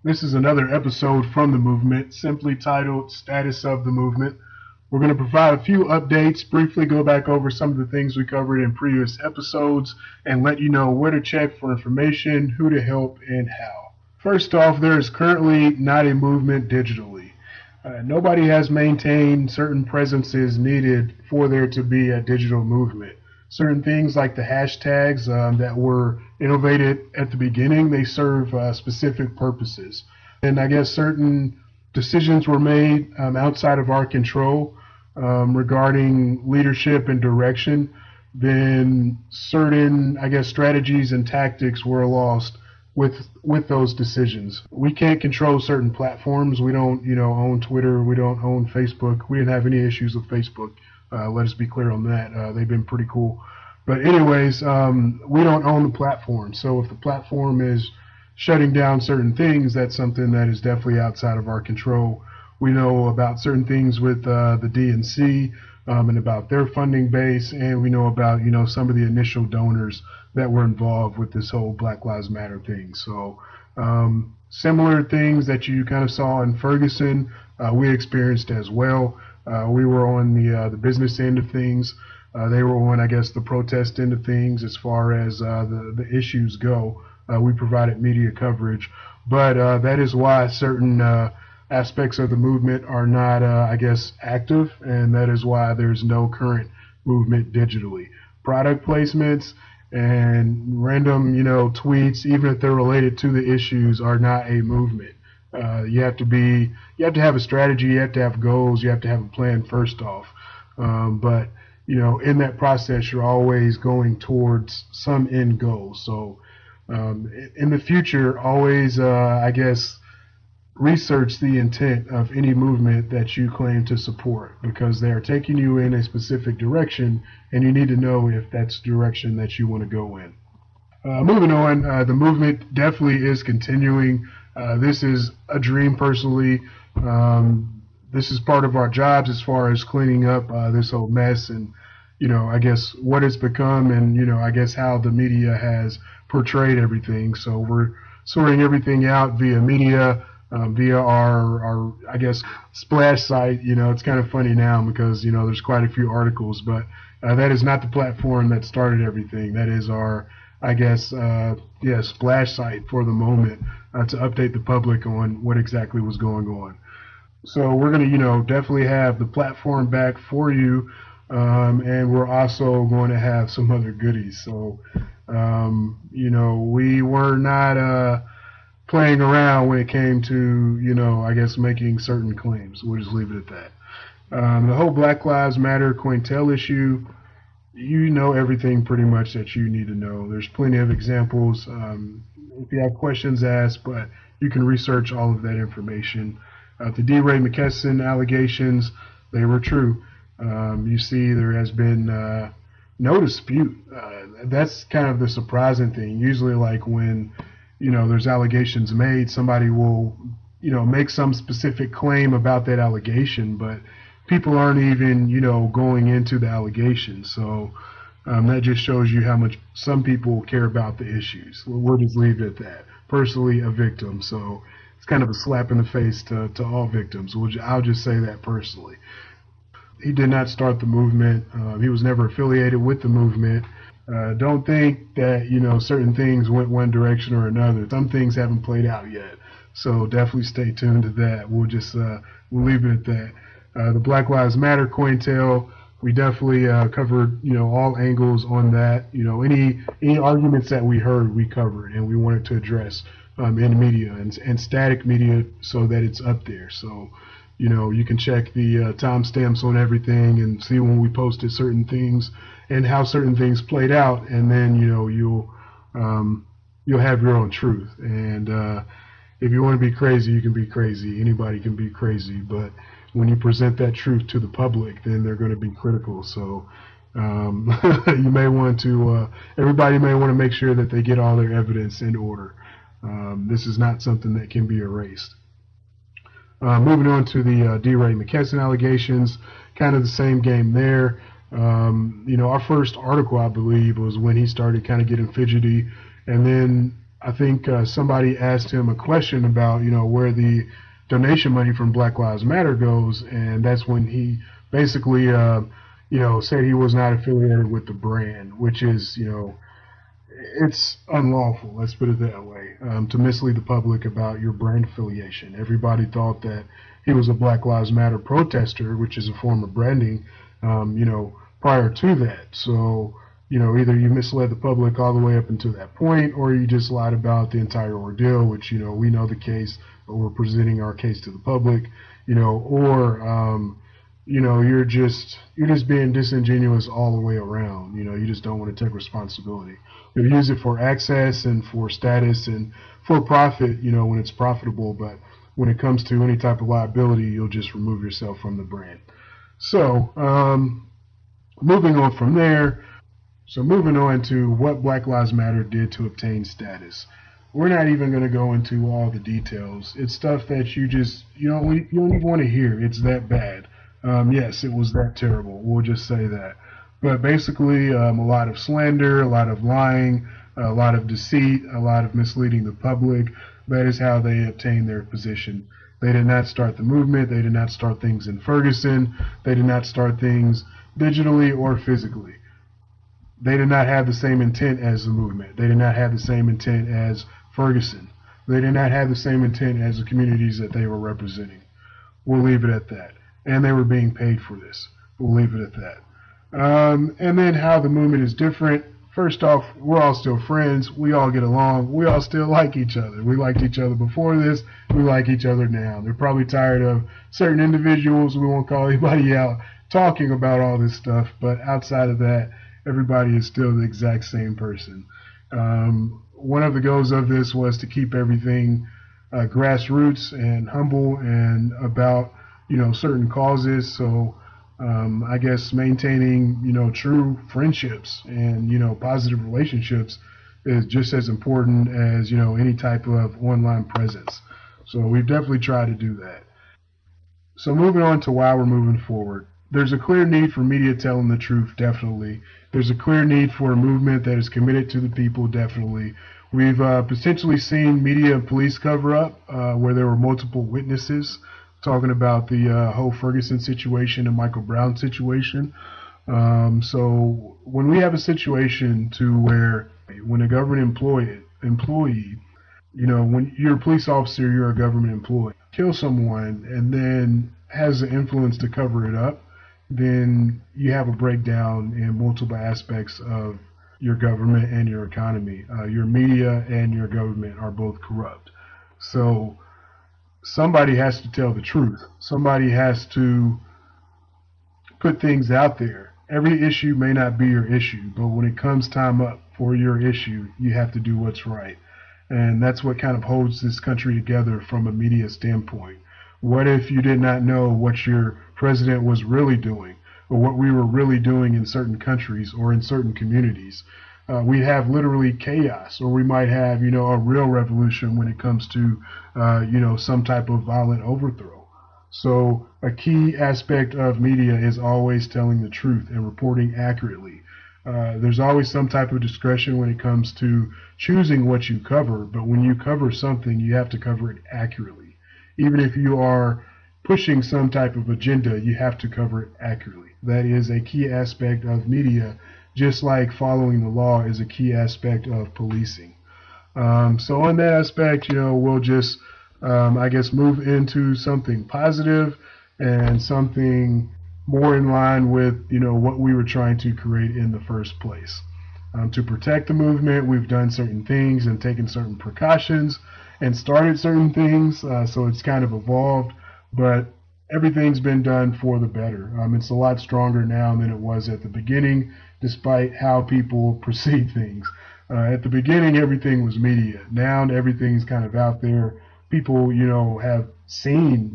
This is another episode from the movement, simply titled Status of the Movement. We're going to provide a few updates, briefly go back over some of the things we covered in previous episodes, and let you know where to check for information, who to help, and how. First off, there is currently not a movement digitally. Nobody has maintained certain presences needed for there to be a digital movement. Certain things like the hashtags that were innovated at the beginning, they serve specific purposes. And I guess certain decisions were made outside of our control regarding leadership and direction. Then certain, I guess, strategies and tactics were lost with those decisions. We can't control certain platforms. We don't, own Twitter. We don't own Facebook. We didn't have any issues with Facebook. Let us be clear on that. They've been pretty cool. But anyways, we don't own the platform. So if the platform is shutting down certain things, that's something that is definitely outside of our control. We know about certain things with the DNC and about their funding base, and we know about some of the initial donors that were involved with this whole Black Lives Matter thing. So similar things that you kind of saw in Ferguson, we experienced as well. We were on the business end of things. They were on, I guess, the protest end of things as far as the issues go. We provided media coverage, but that is why certain aspects of the movement are not, I guess, active, and that is why there's no current movement digitally. Product placements and random, tweets, even if they're related to the issues, are not a movement. You have to have a strategy, you have to have goals, you have to have a plan first off. But in that process, you're always going towards some end goal. So in the future, always, I guess, research the intent of any movement that you claim to support because they are taking you in a specific direction, and you need to know if that's the direction that you want to go in. Moving on, the movement definitely is continuing. This is a dream personally. This is part of our jobs as far as cleaning up this whole mess and, I guess what it's become and, I guess how the media has portrayed everything. So we're sorting everything out via media, via our, I guess, splash site. It's kind of funny now because, there's quite a few articles, but that is not the platform that started everything. That is our, I guess, splash site for the moment to update the public on what exactly was going on. So we're going to, definitely have the platform back for you, and we're also going to have some other goodies. So, we were not playing around when it came to, I guess making certain claims. We'll just leave it at that. The whole Black Lives Matter Cointel issue, you know everything pretty much that you need to know. There's plenty of examples. If you have questions, ask, but you can research all of that information. The D. Ray McKesson allegations, they were true. You see, there has been no dispute. That's kind of the surprising thing. Usually, like when there's allegations made, somebody will make some specific claim about that allegation, but people aren't even going into the allegations. So that just shows you how much some people care about the issues. We'll just leave it at that. Personally, a victim, so it's kind of a slap in the face to all victims. I'll just say that personally. He did not start the movement. He was never affiliated with the movement. Don't think that certain things went one direction or another. Some things haven't played out yet, so definitely stay tuned to that. We'll leave it at that. The Black Lives Matter Cointel, we definitely covered all angles on that. Any arguments that we heard, we covered, and we wanted to address in media and static media so that it's up there. So you can check the timestamps on everything and see when we posted certain things and how certain things played out, and then you'll have your own truth. And if you want to be crazy, you can be crazy. Anybody can be crazy, but when you present that truth to the public, then they're going to be critical. So you may want to, everybody may want to make sure that they get all their evidence in order. This is not something that can be erased. Moving on to the D. Ray McKesson allegations, kind of the same game there. Our first article, I believe, was when he started kind of getting fidgety, and then I think somebody asked him a question about, where the donation money from Black Lives Matter goes, and that's when he basically, said he was not affiliated with the brand, which is, it's unlawful, let's put it that way, to mislead the public about your brand affiliation. Everybody thought that he was a Black Lives Matter protester, which is a form of branding, prior to that. So, either you misled the public all the way up until that point, or you just lied about the entire ordeal, which, we know the case, but we're presenting our case to the public, or, you're just being disingenuous all the way around. You just don't want to take responsibility. You'll use it for access and for status and for profit, when it's profitable. But when it comes to any type of liability, you'll just remove yourself from the brand. So, moving on from there. So moving on to what Black Lives Matter did to obtain status. We're not even going to go into all the details. It's stuff that you don't even want to hear. It's that bad. Yes, it was that terrible. We'll just say that. But basically, a lot of slander, a lot of lying, a lot of deceit, a lot of misleading the public. That is how they obtained their position. They did not start the movement. They did not start things in Ferguson. They did not start things digitally or physically. They did not have the same intent as the movement. They did not have the same intent as Ferguson. They did not have the same intent as the communities that they were representing. We'll leave it at that. And they were being paid for this. We'll leave it at that. And then how the movement is different. First off, we're all still friends. We all get along. We all still like each other. We liked each other before this. We like each other now. They're probably tired of certain individuals, we won't call anybody out, talking about all this stuff. But outside of that, everybody is still the exact same person. One of the goals of this was to keep everything grassroots and humble and about, certain causes. So I guess maintaining, true friendships and, positive relationships is just as important as, any type of online presence. So we've definitely tried to do that. So moving on to why we're moving forward. There's a clear need for media telling the truth, definitely. There's a clear need for a movement that is committed to the people, definitely. We've potentially seen media and police cover up where there were multiple witnesses talking about the whole Ferguson situation and Michael Brown situation. So when we have a situation to where when a government employee, when you're a police officer, you're a government employee, kill someone and then has the influence to cover it up, then you have a breakdown in multiple aspects of your government and your economy. Your media and your government are both corrupt. So somebody has to tell the truth. Somebody has to put things out there. Every issue may not be your issue, but when it comes time up for your issue, you have to do what's right. And that's what kind of holds this country together from a media standpoint. What if you did not know what your president was really doing or what we were really doing in certain countries or in certain communities? We have literally chaos, or we might have, a real revolution when it comes to, some type of violent overthrow. So a key aspect of media is always telling the truth and reporting accurately. There's always some type of discretion when it comes to choosing what you cover, but when you cover something, you have to cover it accurately. Even if you are pushing some type of agenda, you have to cover it accurately. That is a key aspect of media, just like following the law is a key aspect of policing. So on that aspect, we'll just, I guess, move into something positive and something more in line with, what we were trying to create in the first place. To protect the movement, we've done certain things and taken certain precautions and started certain things, so it's kind of evolved, but everything's been done for the better. It's a lot stronger now than it was at the beginning, despite how people perceive things. At the beginning, everything was media. Now everything's kind of out there. People, have seen,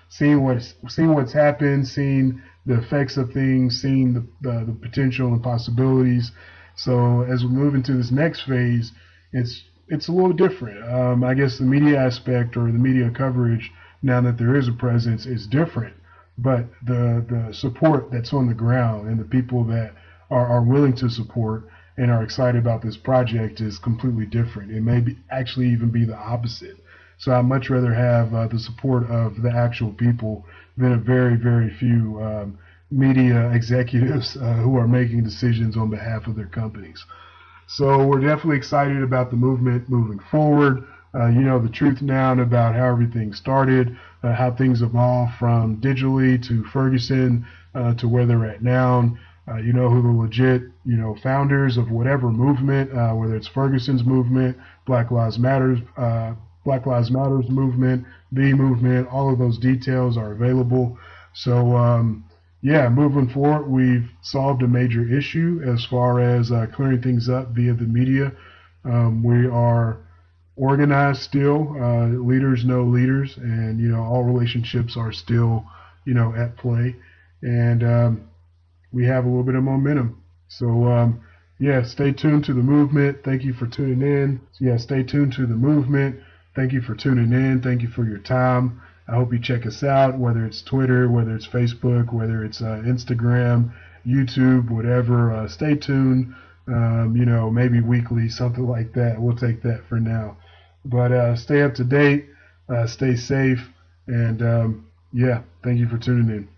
seeing what's happened, seeing the effects of things, seeing the potential and possibilities. So as we move into this next phase, it's a little different. I guess the media aspect or the media coverage, now that there is a presence, is different. But the support that's on the ground and the people that are willing to support and are excited about this project is completely different. It may be actually even be the opposite. So I'd much rather have the support of the actual people than a very, very few media executives who are making decisions on behalf of their companies. So we're definitely excited about the movement moving forward. The truth now about how everything started, how things evolved from digitally to Ferguson to where they're at now. Who the legit, founders of whatever movement, whether it's Ferguson's movement, Black Lives Matters, movement, the movement, all of those details are available. So, yeah, moving forward, we've solved a major issue as far as clearing things up via the media. We are organized still. Leaders know leaders, and all relationships are still at play, and we have a little bit of momentum. So yeah, stay tuned to the movement. Thank you for tuning in. Yeah, stay tuned to the movement. Thank you for tuning in. Thank you for your time. I hope you check us out, whether it's Twitter, whether it's Facebook, whether it's Instagram, YouTube, whatever. Stay tuned. Maybe weekly, something like that. We'll take that for now. But stay up to date, stay safe, and yeah, thank you for tuning in.